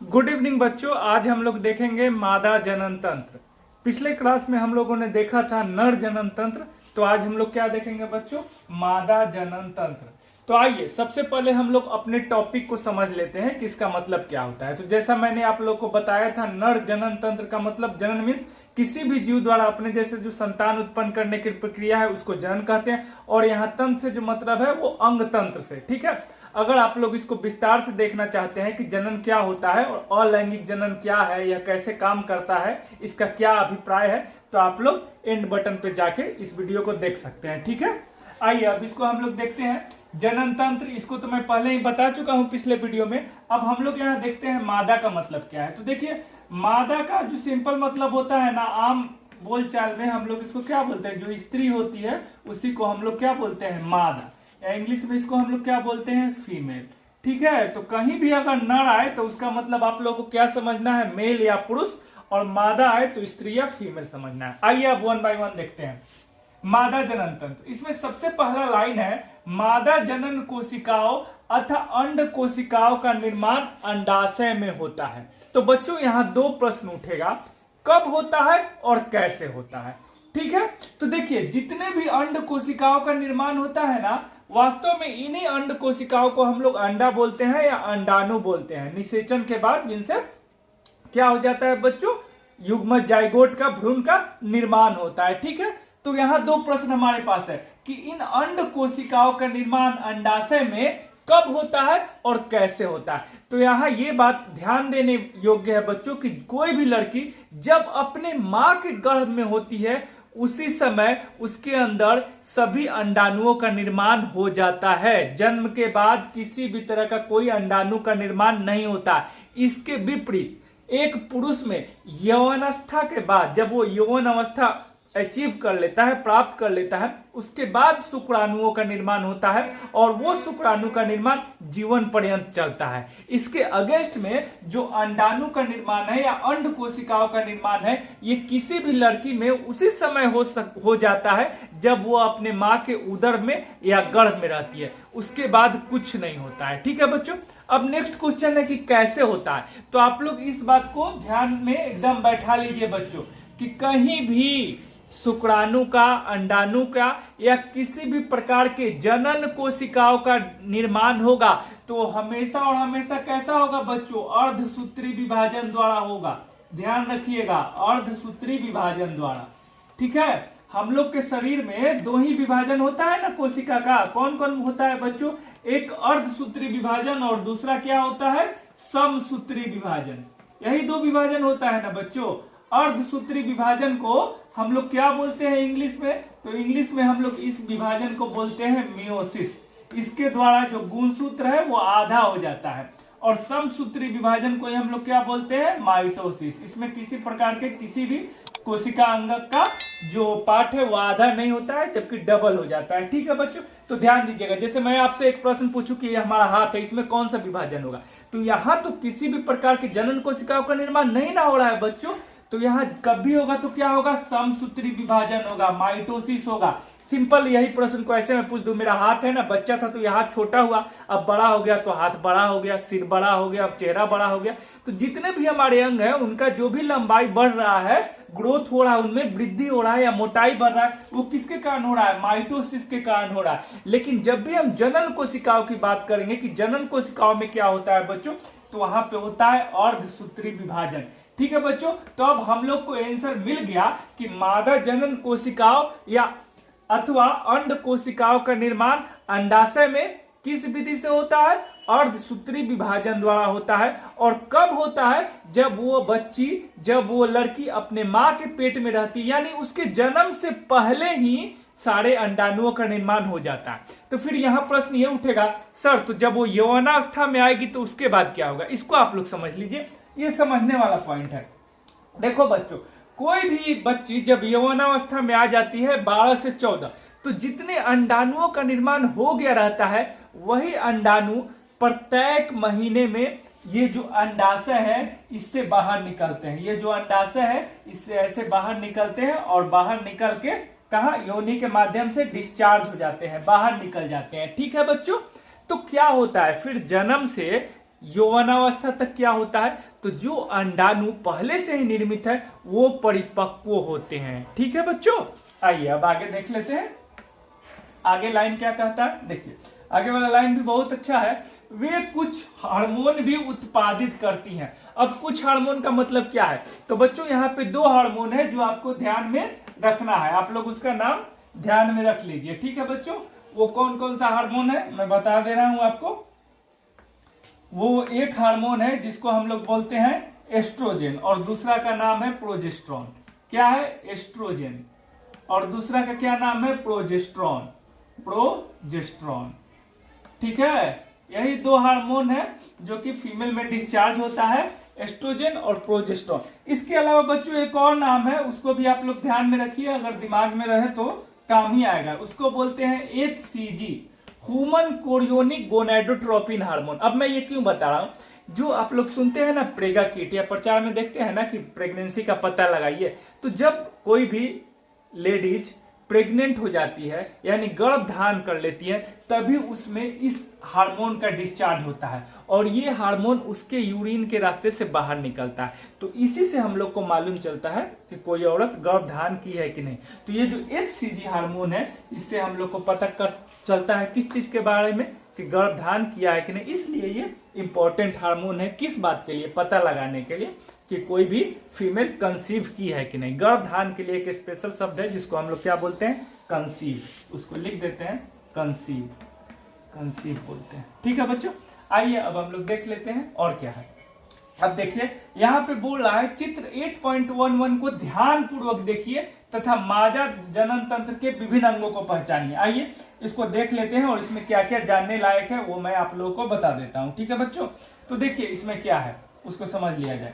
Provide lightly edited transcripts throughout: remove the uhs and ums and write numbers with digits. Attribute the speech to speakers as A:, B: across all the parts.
A: Good evening बच्चों। आज हम लोग देखेंगे मादा जनन तंत्र। पिछले क्लास में हम लोगों ने देखा था नर जनन तंत्र, तो आज हम लोग क्या देखेंगे बच्चों? मादा जनन तंत्र। तो आइए सबसे पहले हम लोग अपने टॉपिक को समझ लेते हैं कि इसका मतलब क्या होता है। तो जैसा मैंने आप लोग को बताया था, नर जनन तंत्र का मतलब जनन मीन्स किसी भी जीव द्वारा अपने जैसे जो संतान उत्पन्न करने की प्रक्रिया है उसको जनन कहते हैं। और यहाँ तंत्र से जो मतलब है वो अंग तंत्र से, ठीक है। अगर आप लोग इसको विस्तार से देखना चाहते हैं कि जनन क्या होता है और अलैंगिक जनन क्या है, यह कैसे काम करता है, इसका क्या अभिप्राय है, तो आप लोग एंड बटन पे जाके इस वीडियो को देख सकते हैं, ठीक है। आइए अब इसको हम लोग देखते हैं। जनन तंत्र, इसको तो मैं पहले ही बता चुका हूं पिछले वीडियो में। अब हम लोग यहाँ देखते हैं मादा का मतलब क्या है। तो देखिए, मादा का जो सिंपल मतलब होता है ना, आम बोलचाल में हम लोग इसको क्या बोलते हैं, जो स्त्री होती है उसी को हम लोग क्या बोलते हैं, मादा, या इंग्लिश में इसको हम लोग क्या बोलते हैं, फीमेल, ठीक है। तो कहीं भी अगर नर आए तो उसका मतलब आप लोगों को क्या समझना है, मेल या पुरुष, और मादा आए तो स्त्री या फीमेल समझना है। आइए अब वन बाय वन देखते हैं। मादा जनन तंत्र, इसमें सबसे पहला लाइन है, मादा जनन कोशिकाओं अथवा अंड कोशिकाओं का निर्माण अंडाशय में होता है। तो बच्चों यहाँ दो प्रश्न उठेगा, कब होता है और कैसे होता है, ठीक है। तो देखिए, जितने भी अंड कोशिकाओं का निर्माण होता है ना, वास्तव में इन्हीं अंड कोशिकाओं को हम लोग अंडा बोलते हैं या अंडाणु बोलते हैं। निषेचन के बाद जिनसे क्या हो जाता है बच्चों, युग्मज जाइगोट का भ्रूण का निर्माण होता है, ठीक है। तो यहाँ दो प्रश्न हमारे पास है कि इन अंड कोशिकाओं का निर्माण अंडाशय में कब होता है और कैसे होता है। तो यहाँ ये बात ध्यान देने योग्य है बच्चों कि कोई भी लड़की जब अपने माँ के गर्भ में होती है उसी समय उसके अंदर सभी अंडाणुओं का निर्माण हो जाता है। जन्म के बाद किसी भी तरह का कोई अंडाणु का निर्माण नहीं होता। इसके विपरीत एक पुरुष में यौवनावस्था के बाद, जब वो यौवन अवस्था अचीव कर लेता है, प्राप्त कर लेता है, उसके बाद शुक्राणुओं का निर्माण होता है और वो शुक्राणु का निर्माण जीवन पर्यंत चलता है। इसके अगेंस्ट में जो अंडाणु का निर्माण है या अंड कोशिकाओं का निर्माण है, ये किसी भी लड़की में उसी समय हो जाता है जब वो अपने माँ के उदर में या गर्भ में रहती है। उसके बाद कुछ नहीं होता है, ठीक है बच्चों। अब नेक्स्ट क्वेश्चन है कि कैसे होता है। तो आप लोग इस बात को ध्यान में एकदम बैठा लीजिए बच्चों कि कहीं भी शुक्राणु का, अंडाणु का या किसी भी प्रकार के जनन कोशिकाओं का निर्माण होगा तो हमेशा और हमेशा कैसा होगा बच्चों, अर्धसूत्री विभाजन द्वारा होगा। ध्यान रखिएगा, अर्धसूत्री विभाजन द्वारा, ठीक है। हम लोग के शरीर में दो ही विभाजन होता है ना कोशिका का। कौन कौन होता है बच्चों? एक अर्धसूत्री विभाजन और दूसरा क्या होता है, समसूत्री विभाजन। यही दो विभाजन होता है ना बच्चों। अर्धसूत्री विभाजन को हम लोग क्या बोलते हैं इंग्लिश में? तो इंग्लिश में हम लोग इस विभाजन को बोलते हैं मियोसिस। इसके द्वारा जो गुणसूत्र है वो आधा हो जाता है। और समसूत्री विभाजन को हम लोग क्या बोलते हैं, माइटोसिस। इसमें किसी प्रकार के किसी भी कोशिका अंग का जो पार्ट है वो आधा नहीं होता है जबकि डबल हो जाता है, ठीक है बच्चों। तो ध्यान दीजिएगा, जैसे मैं आपसे एक प्रश्न पूछूं कि ये हमारा हाथ है, इसमें कौन सा विभाजन होगा, तो यहाँ तो किसी भी प्रकार के जनन कोशिकाओं का निर्माण नहीं ना हो रहा है बच्चों। तो यहाँ कभी होगा तो क्या होगा, समसूत्री विभाजन होगा, माइटोसिस होगा। सिंपल यही प्रश्न को ऐसे में पूछ दूं, मेरा हाथ है ना, बच्चा था तो यह हाथ छोटा हुआ, अब बड़ा हो गया तो हाथ बड़ा हो गया, सिर बड़ा हो गया, अब चेहरा बड़ा हो गया। तो जितने भी हमारे अंग हैं उनका जो भी लंबाई बढ़ रहा है, ग्रोथ हो रहा है, उनमें वृद्धि हो रहा है या मोटाई बढ़ रहा है, वो किसके कारण हो रहा है, माइटोसिस के कारण हो रहा है। लेकिन जब भी हम जनन कोशिकाओं की बात करेंगे कि जनन कोशिकाओं में क्या होता है बच्चों, तो वहां पे होता है अर्धसूत्री विभाजन, ठीक है बच्चों। तो अब हम लोग को आंसर मिल गया कि मादा जनन कोशिकाओं या अथवा अंड कोशिकाओं का निर्माण अंडाशय में किस विधि से होता है, अर्धसूत्री विभाजन द्वारा होता है। और कब होता है, जब वो बच्ची, जब वो लड़की अपने माँ के पेट में रहती है, यानी उसके जन्म से पहले ही सारे अंडाणुओं का निर्माण हो जाता है। तो फिर यहाँ प्रश्न ये उठेगा, सर तो जब वो यौवनावस्था में आएगी तो उसके बाद क्या होगा? इसको आप लोग समझ लीजिए, ये समझने वाला पॉइंट है। देखो बच्चों, कोई भी बच्ची जब यौवनावस्था में आ जाती है 12 से 14, तो जितने अंडाणुओं का निर्माण हो गया रहता है वही अंडाणु प्रत्येक महीने में ये जो अंडाशय है इससे बाहर निकलते हैं। ये जो अंडाशय है इससे ऐसे बाहर निकलते हैं और बाहर निकल के कहा, योनि के माध्यम से डिस्चार्ज हो जाते हैं, बाहर निकल जाते हैं, ठीक है बच्चों। तो क्या होता है फिर, जन्म से यौवनावस्था तक क्या होता है, तो जो अंडाणु पहले से ही निर्मित है वो परिपक्व होते हैं। ठीक है बच्चों, आइए अब आगे देख लेते हैं। आगे लाइन क्या कहता है, देखिए आगे वाला लाइन भी बहुत अच्छा है। वे कुछ हार्मोन भी उत्पादित करती हैं। अब कुछ हार्मोन का मतलब क्या है, तो बच्चों यहाँ पे 2 हार्मोन है जो आपको ध्यान में रखना है, आप लोग उसका नाम ध्यान में रख लीजिए। ठीक है बच्चों, वो कौन कौन सा हार्मोन है मैं बता दे रहा हूं आपको। वो एक हार्मोन है जिसको हम लोग बोलते हैं एस्ट्रोजन, और दूसरा का नाम है प्रोजेस्ट्रॉन। क्या है, एस्ट्रोजन, और दूसरा का क्या नाम है, प्रोजेस्ट्रॉन। प्रोजेस्ट्रॉन, ठीक है, यही 2 हार्मोन है जो कि फीमेल में डिस्चार्ज होता है, एस्ट्रोजन और प्रोजेस्ट्रॉन। इसके अलावा बच्चों एक और नाम है, उसको भी आप लोग ध्यान में रखिए, अगर दिमाग में रहे तो काम ही आएगा। उसको बोलते हैं HCG, human chorionic gonadotropin hormone. अब मैं ये क्यों बता रहा हूं, जो आप लोग सुनते हैं ना प्रेगा किट या प्रचार में देखते हैं ना कि प्रेगनेंसी का पता लगाइए, तो जब कोई भी लेडीज प्रेग्नेंट हो जाती है यानी गर्भ धारण कर लेती है, तभी उसमें इस हार्मोन का डिस्चार्ज होता है, और ये हार्मोन उसके यूरिन के रास्ते से बाहर निकलता है। तो इसी से हम लोग को मालूम चलता है कि कोई औरत गर्भ धारण की है कि नहीं। तो ये जो HCG हार्मोन है, इससे हम लोग को पता कर चलता है किस चीज के बारे में, कि गर्भ धारण किया है कि नहीं। इसलिए ये इंपॉर्टेंट हार्मोन है, किस बात के लिए, पता लगाने के लिए कि कोई भी फीमेल कंसीव की है कि नहीं। गर्भधारण के लिए एक स्पेशल शब्द है जिसको हम लोग क्या बोलते हैं, कंसीव, उसको लिख देते हैं कंसीव, कंसीव बोलते हैं। ठीक है बच्चों, आइए अब हम लोग देख लेते हैं और क्या है। अब देखिए यहाँ पे बोल रहा है चित्र 8.11 को ध्यान पूर्वक देखिए तथा मादा जनन तंत्र के विभिन्न अंगों को पहचानिए। आइए इसको देख लेते हैं और इसमें क्या क्या जानने लायक है वो मैं आप लोगों को बता देता हूँ। ठीक है बच्चों, तो देखिए इसमें क्या है उसको समझ लिया जाए।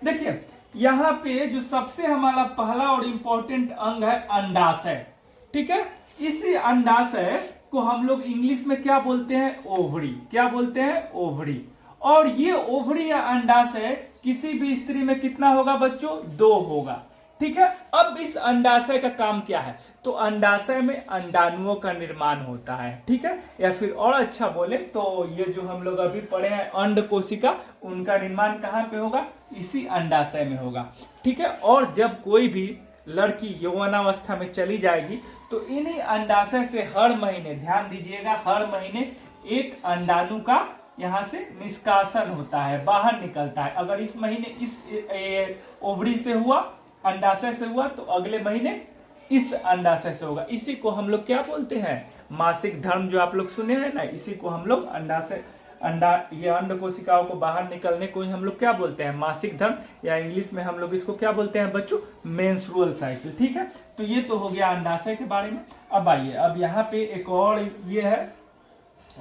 A: देखिए यहाँ पे जो सबसे हमारा पहला और इंपॉर्टेंट अंग है अंडाशय। ठीक है, इसी अंडाशय को हम लोग इंग्लिश में क्या बोलते हैं, ओवरी। क्या बोलते हैं, ओवरी। और ये ओवरी या अंडाशय किसी भी स्त्री में कितना होगा बच्चों, 2 होगा। ठीक है, अब इस अंडाशय का काम क्या है, तो अंडाशय में अंडाणुओं का निर्माण होता है। ठीक है, या फिर और अच्छा बोले तो ये जो हम लोग अभी पढ़े हैं अंड कोशिका, उनका निर्माण कहाँ पे होगा, इसी अंडाशय में होगा। ठीक है, और जब कोई भी लड़की यौवनावस्था में चली जाएगी तो इन्हीं अंडाशय से हर महीने, ध्यान दीजिएगा, हर महीने एक अंडाणु का यहाँ से निष्कासन होता है, बाहर निकलता है। अगर इस महीने इस ओवरी से हुआ, अंडाशय से हुआ, तो अगले महीने इस अंडाशय से होगा। इसी को हम लोग क्या बोलते हैं, मासिक धर्म। जो आप लोग सुने हैं ना, इसी को हम लोग अंडाशय, ये अंड कोशिकाओं को बाहर निकलने को ही हम लोग क्या बोलते हैं, मासिक धर्म, या इंग्लिश में हम लोग इसको क्या बोलते हैं बच्चों, मेंस्ट्रुअल साइकिल। ठीक है, तो ये तो हो गया अंडाशय के बारे में। अब आइए, अब यहाँ पे एक और ये है,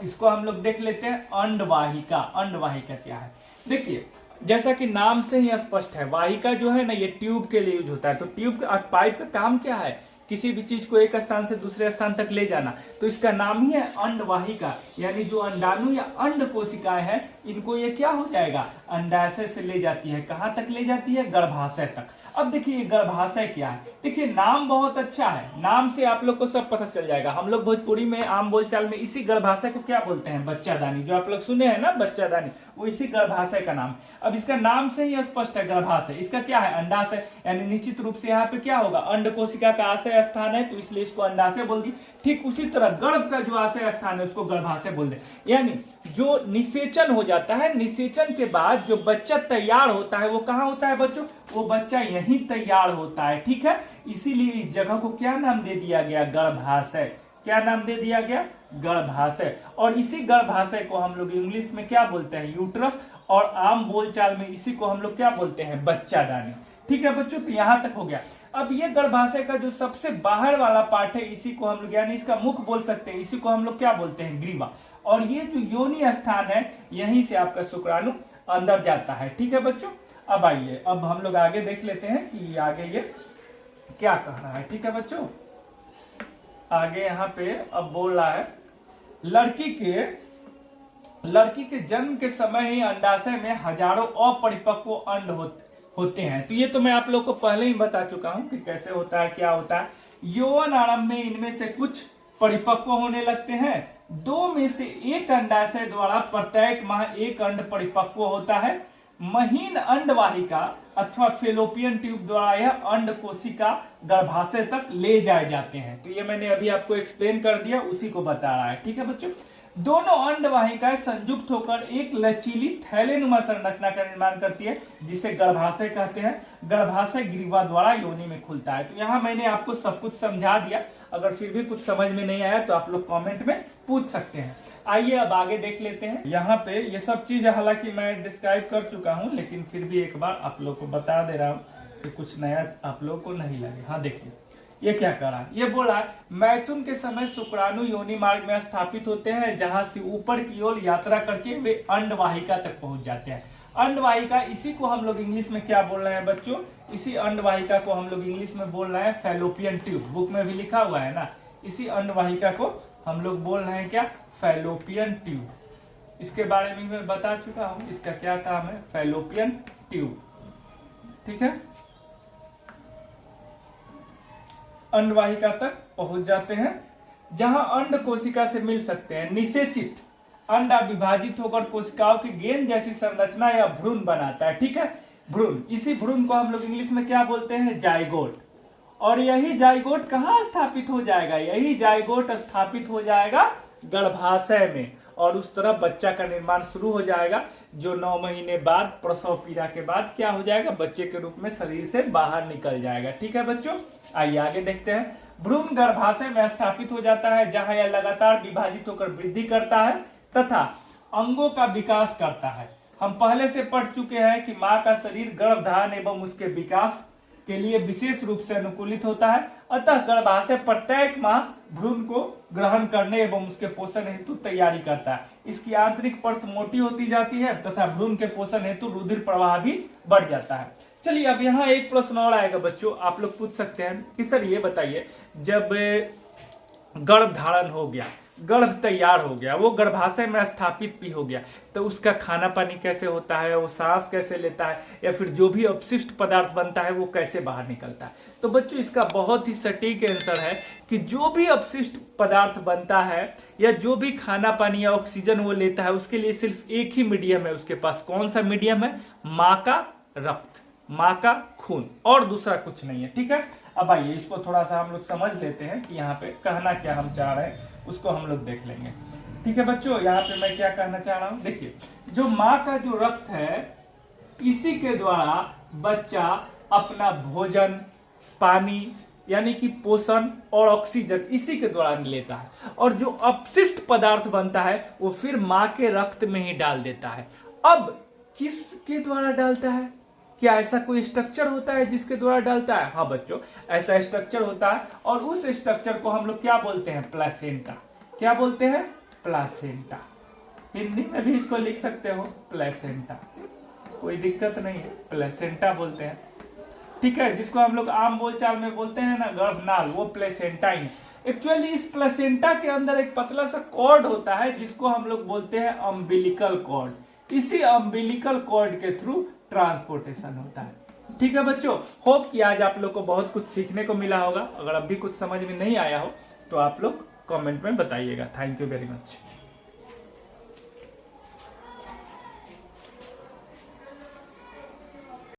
A: इसको हम लोग देख लेते हैं अंडवाहिका। अंडवाहिका क्या है, देखिए जैसा कि नाम से ही स्पष्ट है, वाहिका जो है ना ये ट्यूब के लिए यूज होता है। तो ट्यूब का पाइप का काम क्या है, किसी भी चीज को एक स्थान से दूसरे स्थान तक ले जाना, तो इसका नाम ही है अंडवाहिका। यानी जो अंडाणु या अंड कोशिकाएं हैं, इनको ये क्या हो जाएगा, अंडाशय से ले जाती है, कहां तक ले जाती है, गर्भाशय तक। अब देखिए गर्भाशय क्या है, देखिए नाम बहुत अच्छा है, नाम से आप लोग को सब पता चल जाएगा। हम लोग भोजपुरी में आम बोलचाल में इसी गर्भाशय को क्या बोलते हैं, बच्चादानी। जो आप लोग सुने हैं ना बच्चादानी, वो इसी गर्भाशय का नाम। अब इसका नाम से ही स्पष्ट है, गर्भाशय। इसका क्या है, अंडाशय, यानी निश्चित रूप से यहाँ पे क्या होगा, अंड कोशिका का आशय स्थान है, तो इसलिए इसको अंडाशय बोल दी। ठीक उसी तरह गर्भ का जो आशय स्थान है उसको गर्भाशय बोल दे। यानी जो निषेचन हो जाता है, निषेचन के बाद जो बच्चा तैयार होता है वो कहाँ होता है बच्चों, वो बच्चा यहीं तैयार होता है। ठीक है, इसीलिए इस जगह को क्या नाम दे दिया गया, गर्भाशय। क्या नाम दे दिया गया, गर्भाशय। और इसी गर्भाशय को हम लोग इंग्लिश में क्या बोलते हैं, यूट्रस, और आम बोलचाल में इसी को हम लोग क्या बोलते हैं, बच्चादानी। ठीक है बच्चों, तो यहां तक हो गया। अब ये गर्भाशय का जो सबसे बाहर वाला पार्ट है, इसी को हम लोग, यानी इसका मुख बोल सकते हैं, इसी को हम लोग क्या बोलते हैं, ग्रीवा। और ये जो योनि स्थान है, यहीं से आपका शुक्राणु अंदर जाता है। ठीक है बच्चों, अब आइए, अब हम लोग आगे देख लेते हैं कि आगे ये क्या कह रहा है। ठीक है बच्चों, आगे यहाँ पे अब बोल रहा है लड़की के जन्म के समय ही अंडाशय में हजारों अपरिपक्व अंड होते हैं। तो ये तो मैं आप लोग को पहले ही बता चुका हूं कि कैसे होता है, क्या होता है। यौवन आरंभ में इनमें से कुछ परिपक्व होने लगते हैं, दो में से एक अंडाशय द्वारा प्रत्येक माह एक अंड परिपक्व होता है। महीन अंडवाहिका अथवा फेलोपियन ट्यूब द्वारा यह अंड कोशिका गर्भाशय तक ले जाए जाते हैं। तो ये मैंने अभी आपको एक्सप्लेन कर दिया, उसी को बता रहा है। ठीक है बच्चों, दोनों अंडवाहिकाएं संयुक्त होकर एक लचीली थैलेनुमा संरचना का निर्माण करती है, जिसे गर्भाशय कहते हैं। गर्भाशय ग्रीवा द्वारा योनि में खुलता है। तो यहाँ मैंने आपको सब कुछ समझा दिया। अगर फिर भी कुछ समझ में नहीं आया तो आप लोग कमेंट में पूछ सकते हैं। आइए अब आगे देख लेते हैं। यहाँ पे ये सब चीज हालांकि मैं डिस्क्राइब कर चुका हूँ, लेकिन फिर भी एक बार आप लोग को बता दे रहा हूँ कि कुछ नया आप लोग को नहीं लगे। हाँ देखिए, ये क्या कर रहा है, ये बोल रहा है मैथुन के समय शुक्राणु योनि मार्ग में स्थापित होते हैं, जहां से ऊपर की ओर यात्रा करके वे अंडवाहिका तक पहुंच जाते हैं। अंडवाहिका, इसी को हम लोग इंग्लिश में क्या बोल रहे हैं बच्चों, इसी अंडवाहिका को हम लोग इंग्लिश में बोल रहे हैं फैलोपियन ट्यूब। बुक में भी लिखा हुआ है ना, इसी अंडवाहिका को हम लोग बोल रहे हैं क्या, फैलोपियन ट्यूब। इसके बारे में मैं बता चुका हूं, इसका क्या काम है, फैलोपियन ट्यूब। ठीक है, अंडवाहिका तक पहुंच जाते हैं, जहां अंड कोशिका से मिल सकते हैं। निषेचित अंड विभाजित होकर कोशिकाओं की गेंद जैसी संरचना या भ्रूण बनाता है। ठीक है, भ्रूण, इसी भ्रूण को हम लोग इंग्लिश में क्या बोलते हैं, जाइगोट। और यही जाइगोट कहाँ स्थापित हो जाएगा, यही जाइगोट स्थापित हो जाएगा गर्भाशय में, और उस तरह बच्चा का निर्माण शुरू हो जाएगा, जो 9 महीने बाद प्रसव पीड़ा के बाद क्या हो जाएगा, बच्चे के रूप में शरीर से बाहर निकल जाएगा। ठीक है बच्चों, आइए आगे देखते हैं। भ्रूण गर्भाशय में स्थापित हो जाता है, जहां यह लगातार विभाजित होकर वृद्धि करता है तथा अंगों का विकास करता है। हम पहले से पढ़ चुके हैं कि माँ का शरीर गर्भधारण एवं उसके विकास के लिए विशेष रूप से अनुकूलित होता है। अतः गर्भाशय प्रत्येक माह भ्रूण को ग्रहण करने एवं उसके पोषण हेतु तैयारी करता है। इसकी आंतरिक परत मोटी होती जाती है तथा भ्रूण के पोषण हेतु रुधिर प्रवाह भी बढ़ जाता है। चलिए अब यहाँ एक प्रश्न और आएगा बच्चों, आप लोग पूछ सकते हैं कि सर ये बताइए, जब गर्भ धारण हो गया, गर्भ तैयार हो गया, वो गर्भाशय में स्थापित भी हो गया, तो उसका खाना पानी कैसे होता है, वो सांस कैसे लेता है, या फिर जो भी अपशिष्ट पदार्थ बनता है वो कैसे बाहर निकलता है। तो बच्चों इसका बहुत ही सटीक आंसर है कि जो भी अपशिष्ट पदार्थ बनता है या जो भी खाना पानी या ऑक्सीजन वो लेता है, उसके लिए सिर्फ एक ही मीडियम है उसके पास। कौन सा मीडियम है, माँ का रक्त, माँ का खून, और दूसरा कुछ नहीं है। ठीक है, अब आइए इसको थोड़ा सा हम लोग समझ लेते हैं कि यहाँ पे कहना क्या हम चाह रहे हैं, उसको हम लोग देख लेंगे। ठीक है बच्चों, यहाँ पे मैं क्या कहना चाह रहा हूँ, देखिए जो माँ का जो रक्त है, इसी के द्वारा बच्चा अपना भोजन, पानी यानी कि पोषण और ऑक्सीजन इसी के द्वारा लेता है, और जो अपशिष्ट पदार्थ बनता है वो फिर माँ के रक्त में ही डाल देता है। अब किसके द्वारा डालता है, क्या ऐसा कोई स्ट्रक्चर होता है जिसके द्वारा डालता है? हाँ बच्चों, ऐसा स्ट्रक्चर होता है, और उस स्ट्रक्चर को हम लोग क्या बोलते हैं, प्लेसेंटा। क्या बोलते हैं, प्लेसेंटा। हिंदी में भी इसको लिख सकते हो प्लेसेंटा, कोई दिक्कत नहीं है, प्लेसेंटा बोलते हैं। ठीक है, जिसको हम लोग आम बोलचाल में बोलते हैं ना गर्भनाल, वो प्लेसेंटा ही है। एक्चुअली इस प्लेसेंटा के अंदर एक पतला सा कॉर्ड होता है जिसको हम लोग बोलते हैं अम्बिलिकल कॉर्ड। इसी अम्बिलिकल कॉर्ड के थ्रू ट्रांसपोर्टेशन होता है। ठीक है बच्चों, होप कि आज आप लोग को बहुत कुछ सीखने को मिला होगा। अगर अब भी कुछ समझ में नहीं आया हो तो आप लोग कमेंट में बताइएगा। Thank you very much.